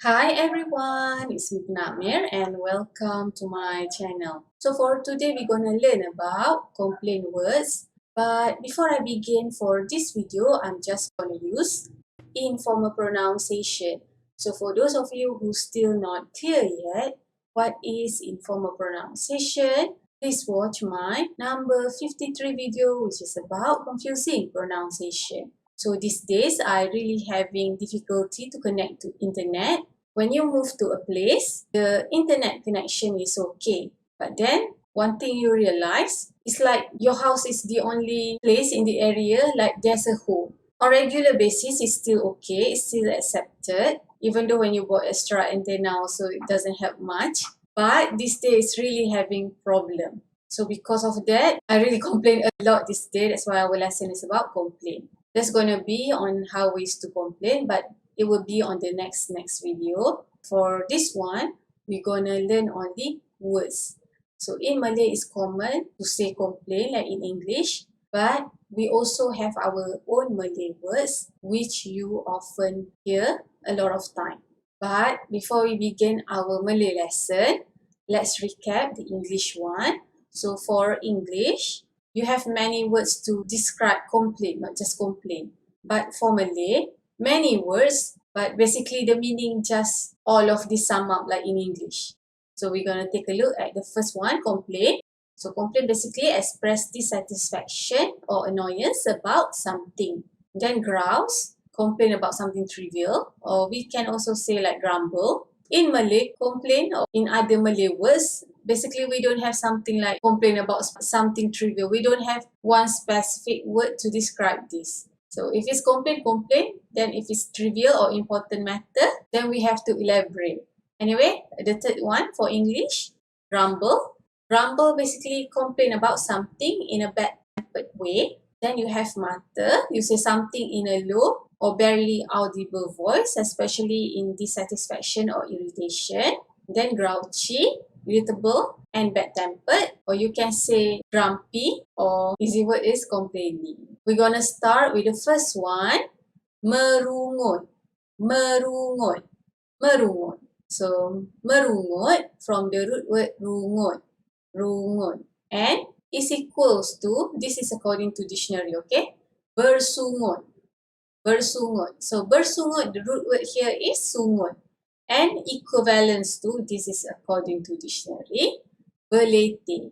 Hi everyone, it's me Namir and welcome to my channel. So for today we're gonna learn about complaint words. But before I begin for this video, I'm just gonna use informal pronunciation. So for those of you who still not clear yet, what is informal pronunciation? Please watch my number 53 video which is about confusing pronunciation. So these days I really having difficulty to connect to internet. When you move to a place, the internet connection is okay. But then, one thing you realize is like your house is the only place in the area, like there's a home. On regular basis, it's still okay, it's still accepted. Even though when you bought extra antenna also, it doesn't help much. But this day is really having problem. So because of that, I really complain a lot this day. That's why our lesson is about complaint. That's gonna be on how ways to complain, but it will be on the next video. For this one, we're gonna learn on the words. So in Malay, it's common to say complain like in English, but we also have our own Malay words which you often hear a lot of time. But before we begin our Malay lesson, let's recap the English one. So for English, you have many words to describe complaint, not just complain. But for Malay, many words, but basically the meaning just all of this sum up like in English. So we're going to take a look at the first one, complain. So complain basically express dissatisfaction or annoyance about something. Then grouse, complain about something trivial, or we can also say like grumble. In Malay, complain or in other Malay words, basically we don't have something like complain about something trivial. We don't have one specific word to describe this. So if it's complain, then if it's trivial or important matter, then we have to elaborate. Anyway, the third one for English, grumble. Grumble basically complain about something in a bad-tempered way. Then you have mutter, you say something in a low or barely audible voice, especially in dissatisfaction or irritation. Then grouchy, irritable and bad-tempered, or you can say grumpy, or easy word is complaining. We're gonna start with the first one, merungut. Merungut. Merungut. So merungut from the root word rungut. Rungut. And is equals to, this is according to dictionary, okay? Bersungut. Bersungut. So bersungut, the root word here is sungut. And equivalence to, this is according to dictionary, berletih.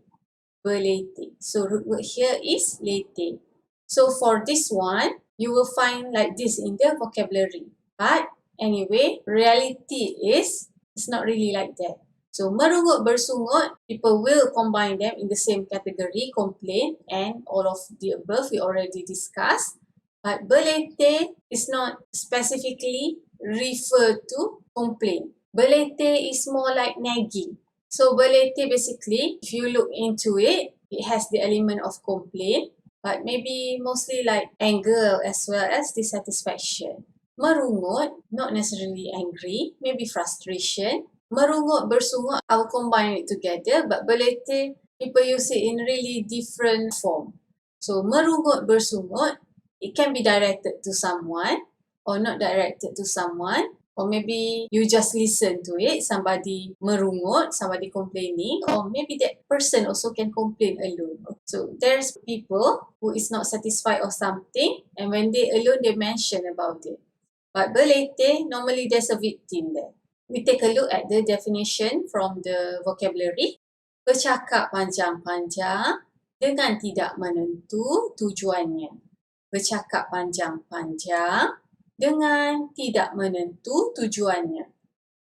Berletih. So root word here is letih. So for this one, you will find like this in the vocabulary. But anyway, reality is, it's not really like that. So merungut, bersungut, people will combine them in the same category, complain, and all of the above we already discussed. But berletih is not specifically referred to complain. Berletih is more like nagging. So berletih basically, if you look into it, it has the element of complaint, but maybe mostly like anger as well as dissatisfaction. Merungut, not necessarily angry, maybe frustration. Merungut, bersungut, I'll combine it together, but berletih, people use it in really different form. So merungut, bersungut, it can be directed to someone or not directed to someone, or maybe you just listen to it, somebody merungut, somebody complaining, or maybe that person also can complain alone. So there's people who is not satisfied of something, and when they alone, they mention about it. But berletih, normally there's a victim there. We take a look at the definition from the vocabulary. Bercakap panjang-panjang dengan tidak menentu tujuannya. Bercakap panjang-panjang dengan tidak menentu tujuannya.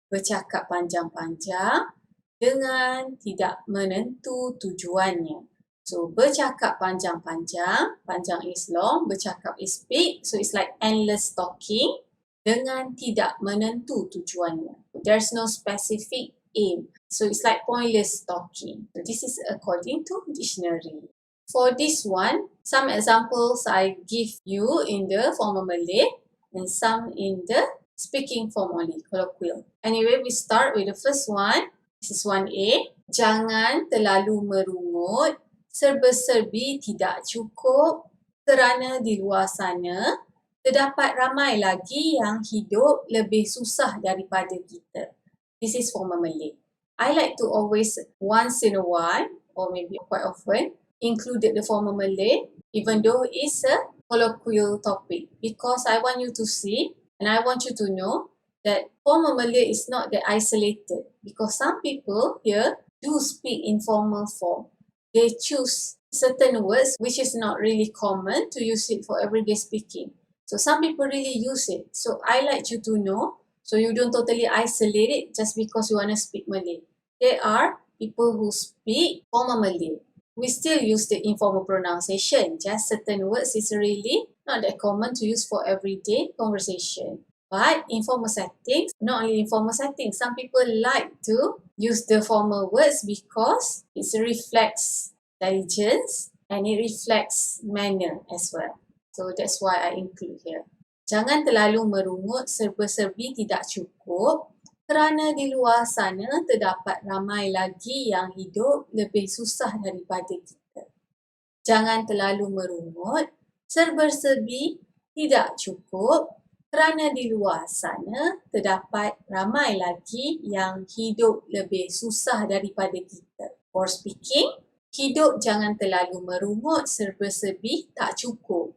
Bercakap panjang-panjang dengan tidak menentu tujuannya. So, bercakap panjang-panjang, panjang is long, bercakap is speak, so it's like endless talking dengan tidak menentu tujuannya. There's no specific aim. So, it's like pointless talking. So, this is according to dictionary. For this one, some examples I give you in the formal Malay and some in the speaking form only, colloquial. Anyway, we start with the first one. This is 1A. Jangan terlalu merungut, serba-serbi tidak cukup kerana di luar sana Terdapat ramai lagi yang hidup lebih susah daripada kita. This is formal Malay. I like to always, once in a while, or maybe quite often, included the formal Malay, even though it's a colloquial topic, because I want you to see and I want you to know that formal Malay is not that isolated, because some people here do speak in formal form. They choose certain words which is not really common to use it for everyday speaking. So some people really use it. So I like you to know, so you don't totally isolate it just because you want to speak Malay. There are people who speak formal Malay. We still use the informal pronunciation. Just certain words is really not that common to use for everyday conversation. But informal settings, not only informal settings, some people like to use the formal words because it reflects intelligence and it reflects manner as well. So that's why I include here. Jangan terlalu merungut, serba-serbi tidak cukup kerana di luar sana terdapat ramai lagi yang hidup lebih susah daripada kita. Jangan terlalu merungut, serba-serbi tidak cukup kerana di luar sana terdapat ramai lagi yang hidup lebih susah daripada kita. For speaking, hidup jangan terlalu merungut, serba-serbi tak cukup.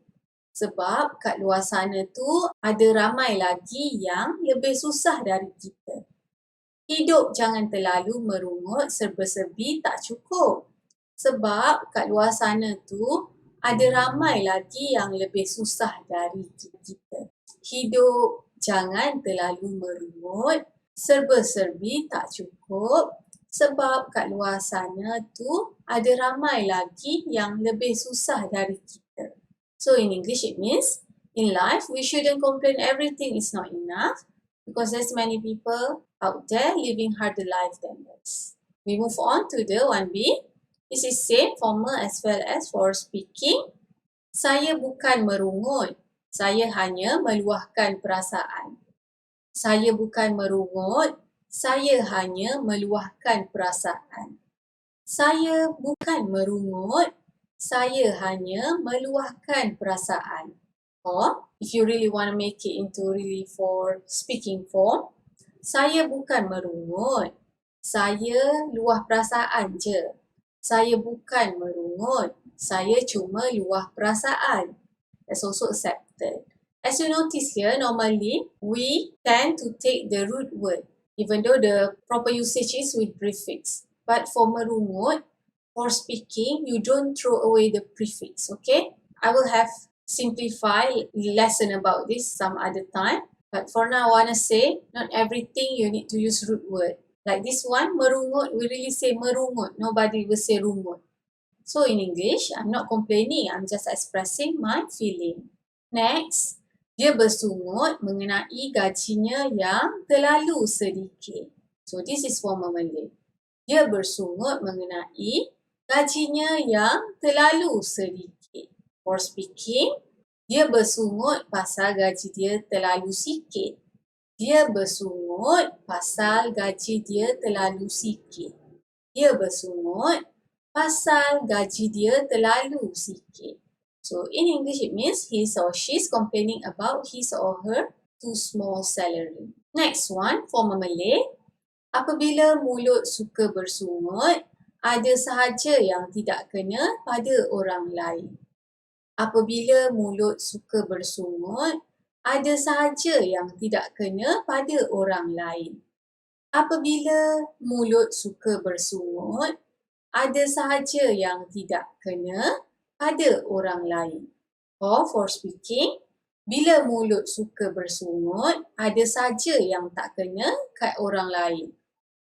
Sebab kat luar sana tu ada ramai lagi yang lebih susah dari kita. Hidup jangan terlalu merungut, serba-serbi tak cukup. Sebab kat luar sana tu ada ramai lagi yang lebih susah dari kita. Hidup jangan terlalu merungut, serba-serbi tak cukup. Sebab kat luar sana tu ada ramai lagi yang lebih susah dari kita. So in English it means, in life we shouldn't complain everything is not enough because there's many people out there living harder life than us. We move on to the 1B. This is same formal as well as for speaking. Saya bukan merungut, saya hanya meluahkan perasaan. Saya bukan merungut, saya hanya meluahkan perasaan. Saya bukan merungut, saya hanya meluahkan perasaan. Or, if you really want to make it into really for speaking form, saya bukan merungut, saya luah perasaan je. Saya bukan merungut, saya cuma luah perasaan. That's also accepted. As you notice here, normally we tend to take the root word, even though the proper usage is with prefix. But for merungut, for speaking, you don't throw away the prefix, okay? I will have simplified lesson about this some other time. But for now, I want to say, not everything you need to use root word. Like this one, merungut, we really say merungut. Nobody will say rungut. So in English, I'm not complaining. I'm just expressing my feeling. Next, dia bersungut mengenai gajinya yang terlalu sedikit. So this is formal Malay. Dia bersungut mengenai gajinya yang terlalu sedikit. For speaking, dia bersungut pasal gaji dia terlalu sikit. Dia bersungut pasal gaji dia terlalu sikit. Dia bersungut pasal gaji dia terlalu sikit. So in English it means he or she's complaining about his or her too small salary. Next one, formal Malay. Apabila mulut suka bersungut, ada sahaja yang tidak kena pada orang lain. Apabila mulut suka bersungut, ada sahaja yang tidak kena pada orang lain. Apabila mulut suka bersungut, ada sahaja yang tidak kena pada orang lain. Or for speaking, bila mulut suka bersungut, ada sahaja yang tak kena kat orang lain.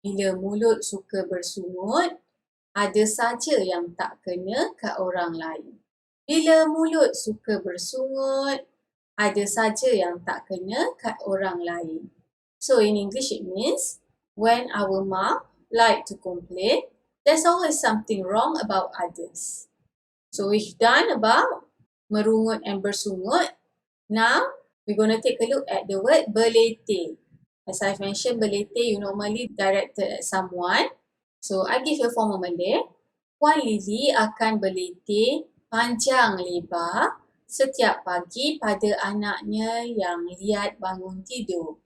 Bila mulut suka bersungut, ada saja yang tak kena kat orang lain. Bila mulut suka bersungut, ada saja yang tak kena kat orang lain. So in English it means, when our mouth like to complain, there's always something wrong about others. So we've done about merungut and bersungut. Now, we're going to take a look at the word berletih. As I've mentioned, berletih, you normally directed at someone. So, I give you a formal Malay. Puan Lily akan berletih panjang lebar setiap pagi pada anaknya yang liat bangun tidur.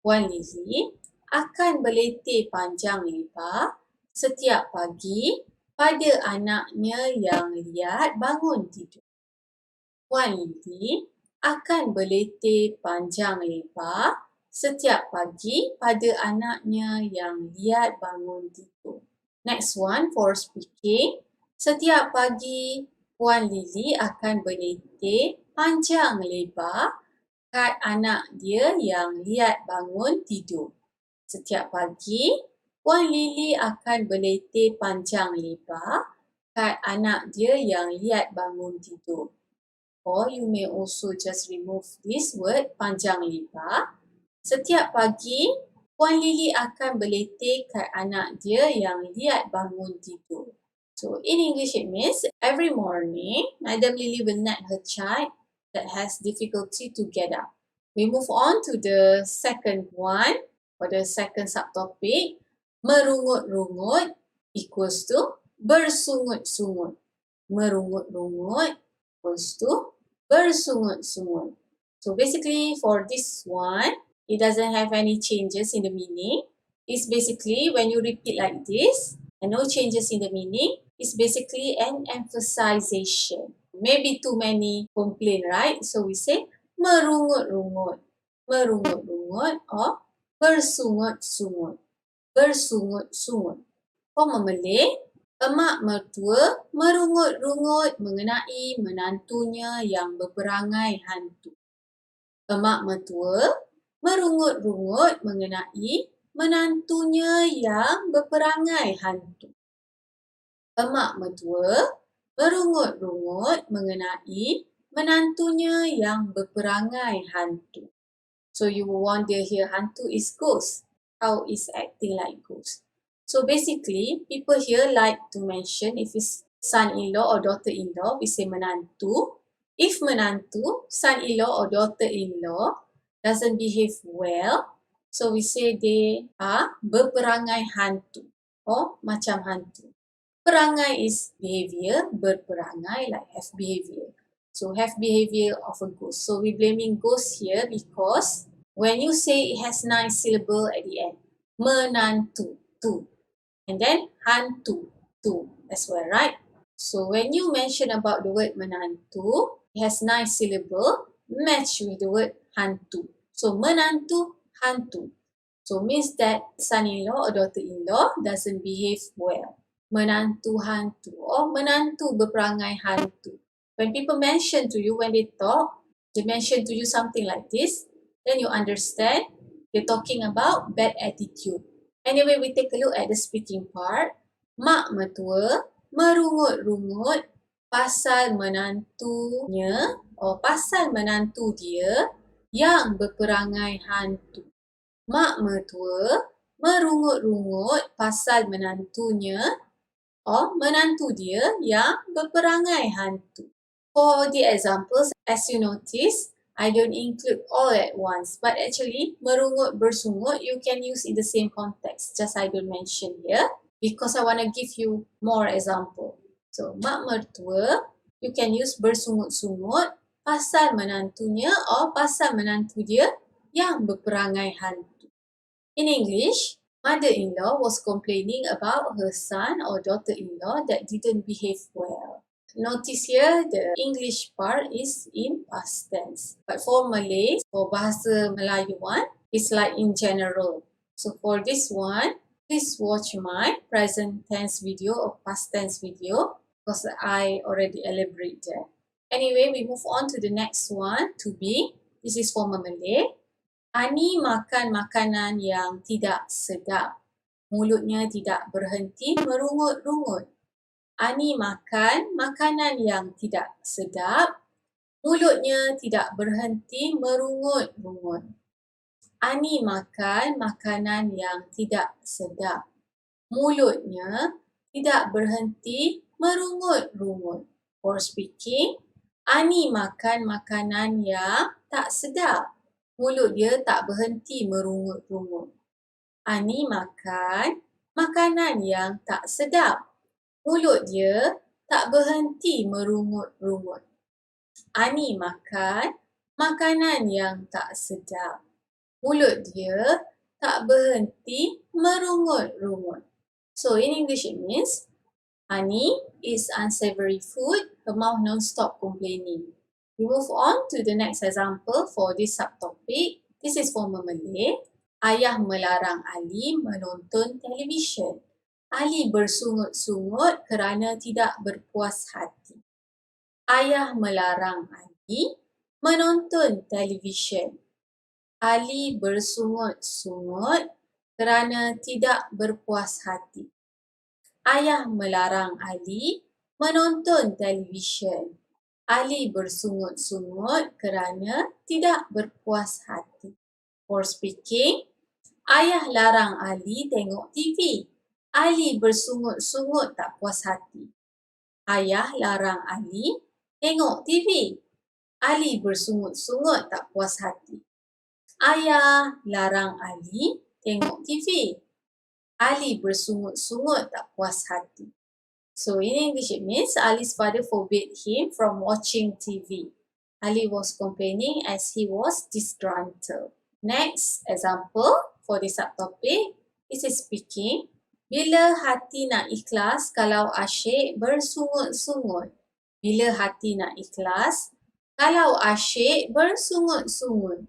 Wan Lily akan berletih panjang lebar setiap pagi pada anaknya yang liat bangun tidur. Wan Lily akan berletih panjang lebar setiap pagi pada anaknya yang liat bangun tidur. Next one for speaking. Setiap pagi, Wan Lily akan berletih panjang lebar kat anak dia yang liat bangun tidur. Setiap pagi, Wan Lily akan berletih panjang lebar kat anak dia yang liat bangun tidur. Or you may also just remove this word panjang lebar. Setiap pagi, Wan Lily akan berletih kat anak dia yang liat bangun tidur. So in English it means every morning, Madam Lily will nag her child that has difficulty to get up. We move on to the second one, or the second subtopic. Merungut-rungut equals to bersungut-sungut. Merungut-rungut equals to bersungut-sungut. So basically for this one, it doesn't have any changes in the meaning. It's basically when you repeat like this and no changes in the meaning, it's basically an emphasization. Maybe too many complain, right? So we say merungut-rungut, merungut-rungut or bersungut-sungut, bersungut-sungut. For Malay, emak mertua merungut-rungut mengenai menantunya yang berperangai hantu. Emak mertua merungut-rungut mengenai menantunya yang berperangai hantu. Emak mertua merungut-rungut mengenai menantunya yang berperangai hantu. So you wonder here, hantu is ghost. How is acting like ghost? So basically, people here like to mention if it's son-in-law or daughter-in-law, we say menantu. If menantu, son-in-law or daughter-in-law doesn't behave well, so we say they are berperangai hantu or macam hantu. Perangai is behavior, berperangai like have behavior. So have behavior of a ghost. So we're blaming ghost here because when you say it has 9 syllable at the end, menantu, tu, and then hantu, tu as well, right? So when you mention about the word menantu, it has 9 syllable, match with the word hantu. So menantu, hantu. So means that son-in-law or daughter-in-law doesn't behave well. Menantu hantu or menantu berperangai hantu. When people mention to you, when they talk, they mention to you something like this, then you understand they're talking about bad attitude. Anyway, we take a look at the speaking part. Mak mertua merungut-rungut pasal menantunya or pasal menantu dia yang berperangai hantu. Mak mertua merungut-rungut pasal menantunya or menantu dia yang berperangai hantu. For the examples, as you notice, I don't include all at once, but actually merungut, bersungut, you can use in the same context, just I don't mention here because I want to give you more example. So, mak mertua, you can use bersungut-sungut pasal menantunya or pasal menantu dia yang berperangai hantu. In English, mother-in-law was complaining about her son or daughter-in-law that didn't behave well. Notice here the English part is in past tense. But for Malay, for Bahasa Melayu one, it's like in general. So for this one, please watch my present tense video or past tense video because I already elaborate there. Anyway, we move on to the next one, to be. This is for Malay. Ani makan makanan yang tidak sedap. Mulutnya tidak berhenti merungut-rungut. Ani makan makanan yang tidak sedap. Mulutnya tidak berhenti merungut-rungut. Ani makan makanan yang tidak sedap. Mulutnya tidak berhenti merungut-rungut. For speaking, Ani makan makanan yang tak sedap. Mulut dia tak berhenti merungut-rungut. Ani makan makanan yang tak sedap. Mulut dia tak berhenti merungut-rungut. Ani makan makanan yang tak sedap. Mulut dia tak berhenti merungut-rungut. So in English it means, Ani eats unsavory food, her mouth non-stop complaining. We move on to the next example for this subtopic. This is for Malay. Ayah melarang Ali menonton televisyen. Ali bersungut-sungut kerana tidak berpuas hati. Ayah melarang Ali menonton televisyen. Ali bersungut-sungut kerana tidak berpuas hati. Ayah melarang Ali menonton televisyen. Ali bersungut-sungut kerana tidak berpuas hati. For speaking, ayah larang Ali tengok TV. Ali bersungut-sungut tak puas hati. Ayah larang Ali tengok TV. Ali bersungut-sungut tak puas hati. Ayah larang Ali tengok TV. Ali bersungut-sungut tak puas hati. So in English it means Ali's father forbade him from watching TV. Ali was complaining as he was disgruntled. Next example for this subtopic, this is speaking. Bila hati nak ikhlas kalau asyik bersungut-sungut? Bila hati nak ikhlas kalau asyik bersungut-sungut?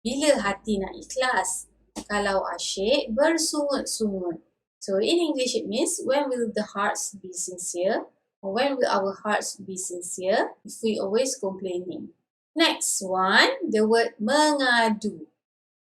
Bila hati nak ikhlas kalau asyik bersungut-sungut? So in English it means, when will the hearts be sincere? Or when will our hearts be sincere if we always complaining? Next one, the word mengadu.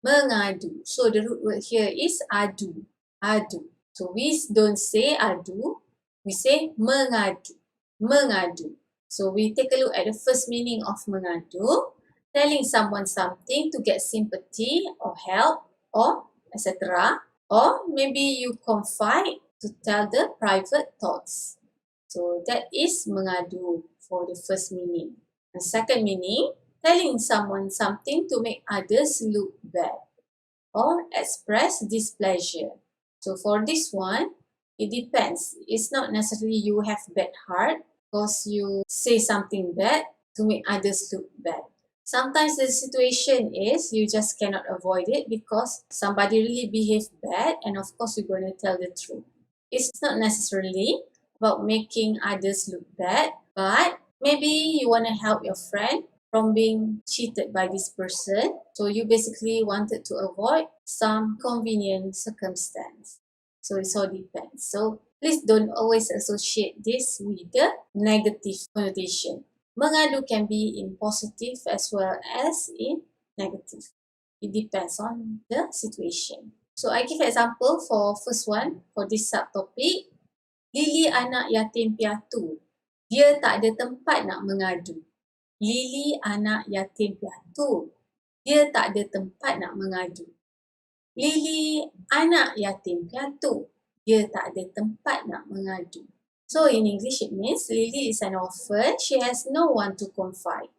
Mengadu. So the root word here is adu. Adu. So we don't say adu, we say mengadu. Mengadu. So we take a look at the first meaning of mengadu. Telling someone something to get sympathy or help or etc. Or maybe you confide to tell the private thoughts. So that is mengadu for the first meaning. The second meaning, telling someone something to make others look bad or express displeasure. So for this one, it depends. It's not necessarily you have bad heart because you say something bad to make others look bad. Sometimes the situation is you just cannot avoid it because somebody really behaved bad and of course you're going to tell the truth. It's not necessarily about making others look bad, but maybe you want to help your friend from being cheated by this person. So you basically wanted to avoid some convenient circumstance. So it all depends. So please don't always associate this with the negative connotation. Mengadu can be in positive as well as in negative. It depends on the situation. So I give an example for first one for this subtopic. Lily anak yatim piatu. Dia tak ada tempat nak mengadu. Lily anak yatim piatu. Dia tak ada tempat nak mengadu. Lily anak yatim piatu. Dia tak ada tempat nak mengadu. So in English it means Lily is an orphan, she has no one to confide.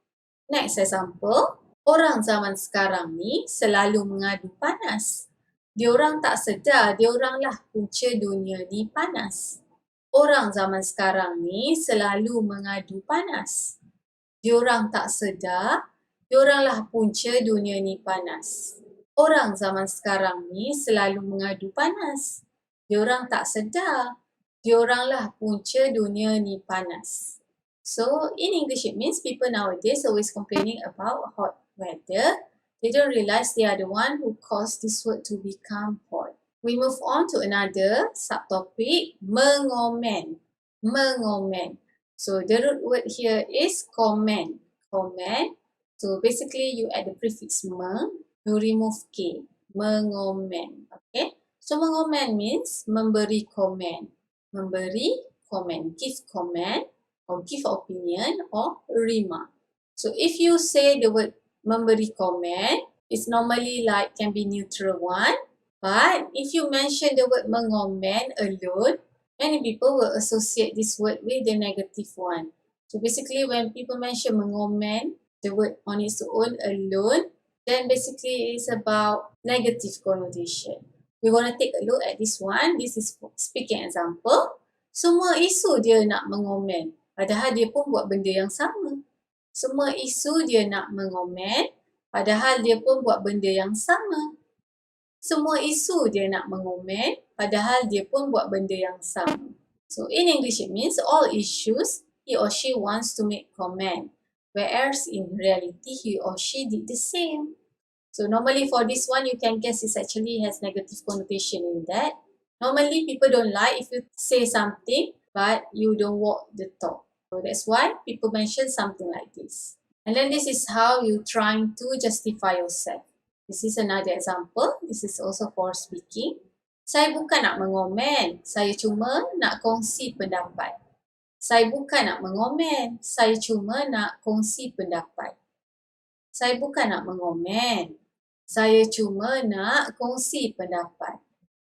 Next example, orang zaman sekarang ni selalu mengadu panas. Diorang tak sedar, diorang lah punca dunia ni panas. Orang zaman sekarang ni selalu mengadu panas. Diorang tak sedar, diorang lah punca dunia ni panas. Orang zaman sekarang ni selalu mengadu panas. Diorang tak sedar, dioranglah punca dunia ni panas. So in English it means people nowadays always complaining about hot weather. They don't realize they are the one who caused this word to become hot. We move on to another subtopic, mengomen. Mengomen. So the root word here is comment. Comment. So basically you add the prefix meng, you remove k. Mengomen. Okay. So mengomen means memberi komen. Memberi komen, give comment or give opinion or remark. So if you say the word memberi comment, it's normally like can be neutral one. But if you mention the word mengomen alone, many people will associate this word with the negative one. So basically when people mention mengomen, the word on its own alone, then basically it's about negative connotation. We're going to take a look at this one. This is speaking example. Semua isu dia nak mengomen. Padahal dia pun buat benda yang sama. Semua isu dia nak mengomen, padahal dia pun buat benda yang sama. Semua isu dia nak mengomen, padahal dia pun buat benda yang sama. So in English it means all issues he or she wants to make comment, whereas in reality he or she did the same. So normally for this one you can guess it actually has negative connotation in that. Normally people don't like if you say something but you don't walk the talk. So that's why people mention something like this. And then this is how you trying to justify yourself. This is another example. This is also for speaking. Saya bukan nak mengomen, saya cuma nak kongsi pendapat. Saya bukan nak mengomen, saya cuma nak kongsi pendapat. Saya bukan nak mengomen, saya cuma nak kongsi pendapat.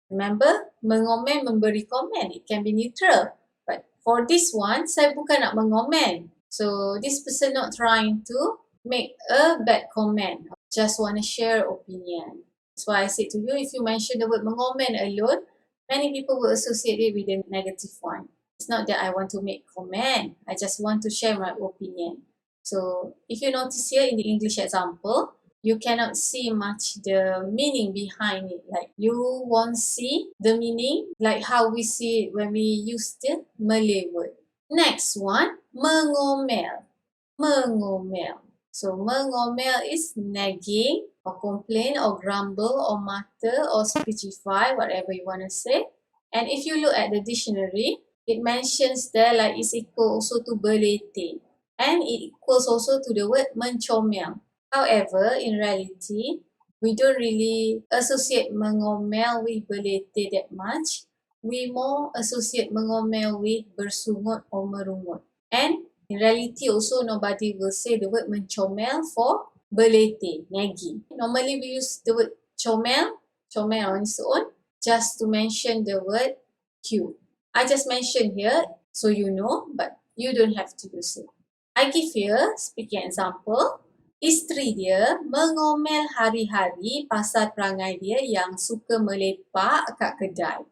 Remember, mengomen memberi komen. It can be neutral. But for this one, saya bukan nak mengomen. So this person not trying to make a bad comment. Just want to share opinion. That's why I said to you, if you mention the word mengomen alone, many people will associate it with a negative one. It's not that I want to make comment. I just want to share my opinion. So if you notice here in the English example, you cannot see much the meaning behind it. Like you won't see the meaning like how we see it when we use the Malay word. Next one, mengomel. Mengomel. So mengomel is nagging or complain or grumble or mutter or speechify, whatever you want to say. And if you look at the dictionary, it mentions there like it's equal also to berletih. And it equals also to the word mencomel. However, in reality, we don't really associate mengomel with berletih that much. We more associate mengomel with bersungut or merungut. And in reality also, nobody will say the word mencomel for berletih, nagging. Normally we use the word comel on its own, just to mention the word Q. I just mentioned here so you know, but you don't have to use it. I give here speaking example. Isteri dia mengomel hari-hari pasal perangai dia yang suka melepak kat kedai.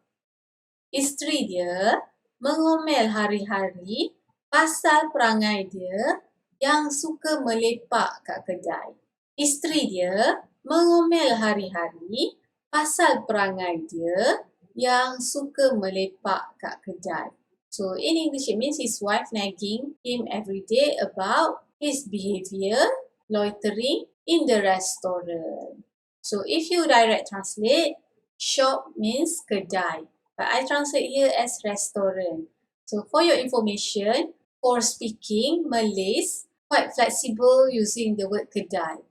Isteri dia mengomel hari-hari pasal perangai dia yang suka melepak kat kedai. Isteri dia mengomel hari-hari pasal perangai dia yang suka melepak kat kedai. So in English it means his wife nagging him every day about his behavior, loitering in the restaurant. So if you direct translate, shop means kedai. But I translate here as restaurant. So for your information, for speaking, Malays quite flexible using the word kedai.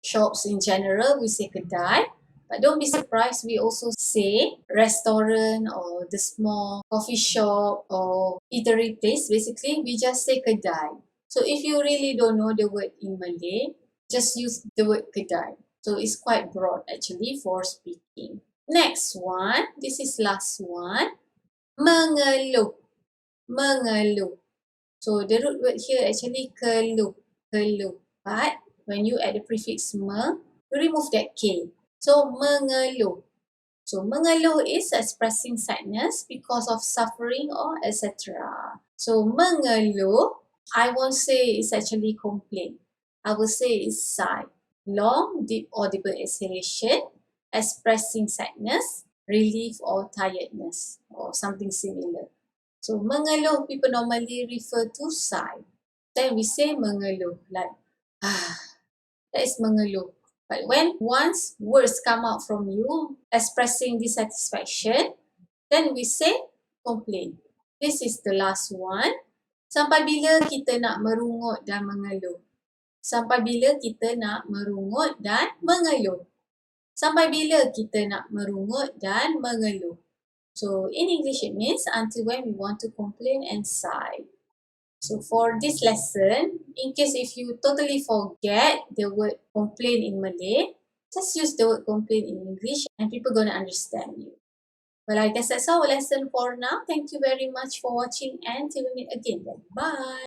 Shops in general, we say kedai. But don't be surprised, we also say restaurant or the small coffee shop or eatery place. Basically, we just say kedai. So if you really don't know the word in Malay, just use the word kedai. So it's quite broad actually for speaking. Next one, this is last one. Mengeluh. Mengeluh. So the root word here actually keluh. Keluh. But when you add the prefix me, you remove that K. So mengeluh. So mengeluh is expressing sadness because of suffering or etc. So mengeluh, I won't say it's actually complain. I will say it's sigh. Long, deep audible exhalation, expressing sadness, relief or tiredness or something similar. So mengeluh, people normally refer to sigh. Then we say mengeluh, like that is mengeluh. But when once words come out from you expressing dissatisfaction, then we say complain. This is the last one. Sampai bila kita nak merungut dan mengeluh? Sampai bila kita nak merungut dan mengeluh? Sampai bila kita nak merungut dan mengeluh? So in English it means until when we want to complain and sigh. So for this lesson, in case if you totally forget the word complain in Malay, just use the word complain in English and people gonna understand you. Well, I guess that's our lesson for now. Thank you very much for watching and till we meet again. Bye.